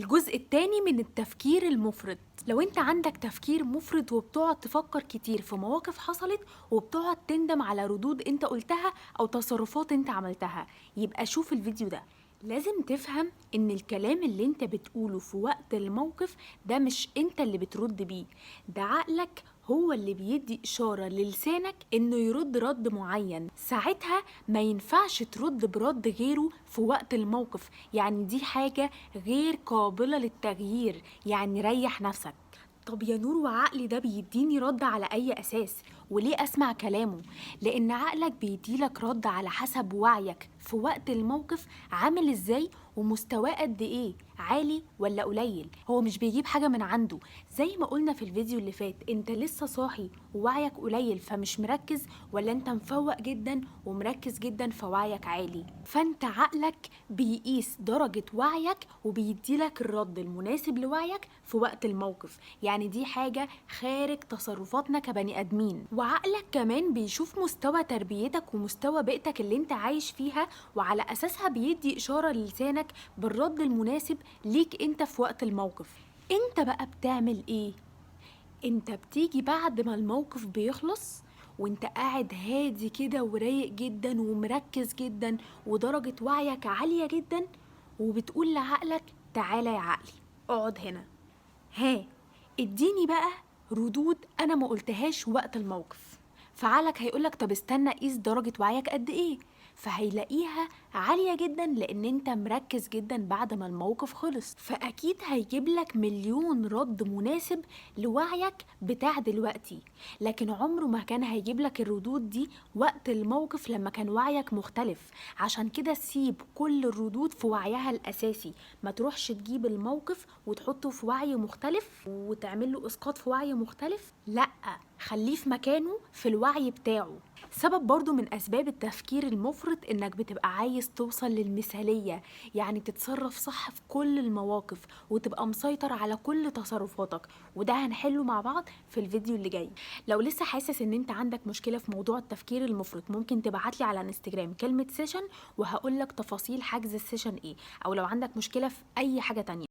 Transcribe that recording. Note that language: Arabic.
الجزء التاني من التفكير المفرط. لو انت عندك تفكير مفرط وبتقعد تفكر كتير في مواقف حصلت وبتقعد تندم على ردود انت قلتها او تصرفات انت عملتها، يبقى شوف الفيديو ده. لازم تفهم ان الكلام اللي انت بتقوله في وقت الموقف ده مش انت اللي بترد بيه، ده عقلك هو اللي بيدي إشارة للسانك إنه يرد رد معين. ساعتها ما ينفعش ترد برد غيره في وقت الموقف، يعني دي حاجة غير قابلة للتغيير، يعني ريح نفسك. طب يا نور، وعقلي ده بيديني رد على أي أساس؟ وليه أسمع كلامه؟ لأن عقلك بيديلك رد على حسب وعيك في وقت الموقف عامل إزاي ومستواه قد إيه، عالي ولا قليل. هو مش بيجيب حاجة من عنده. زي ما قلنا في الفيديو اللي فات، انت لسه صاحي ووعيك قليل فمش مركز، ولا انت مفوق جدا ومركز جدا فوعيك عالي. فانت عقلك بيقيس درجة وعيك وبيديلك الرد المناسب لوعيك في وقت الموقف، يعني دي حاجة خارج تصرفاتنا كبني ادمين. وعقلك كمان بيشوف مستوى تربيتك ومستوى بيئتك اللي انت عايش فيها، وعلى اساسها بيدي اشارة للسانك بالرد المناسب ليك انت في وقت الموقف. انت بقى بتعمل ايه؟ انت بتيجي بعد ما الموقف بيخلص وانت قاعد هادي كده ورايق جدا ومركز جدا ودرجة وعيك عالية جدا، وبتقول لعقلك تعالى يا عقلي اقعد هنا، ها اديني بقى ردود انا ما قلتهاش وقت الموقف. فعقلك هيقولك طب استنى قيس درجة وعيك قد ايه، فهيلاقيها عالية جدا لان انت مركز جدا بعد ما الموقف خلص، فاكيد هيجيب لك مليون رد مناسب لوعيك بتاع دلوقتي. لكن عمره ما كان هيجيب لك الردود دي وقت الموقف لما كان وعيك مختلف. عشان كده سيب كل الردود في وعيها الاساسي، ما تروحش تجيب الموقف وتحطه في وعي مختلف وتعمل له اسقاط في وعي مختلف، لا، خليه في مكانه في الوعي بتاعه. سبب برضو من أسباب التفكير المفرط إنك بتبقى عايز توصل للمثالية، يعني تتصرف صح في كل المواقف وتبقى مسيطر على كل تصرفاتك، وده هنحله مع بعض في الفيديو اللي جاي. لو لسه حاسس إن أنت عندك مشكلة في موضوع التفكير المفرط، ممكن تبعتلي على انستجرام كلمة سيشن وهقولك تفاصيل حجز السيشن إيه، أو لو عندك مشكلة في أي حاجة تانية.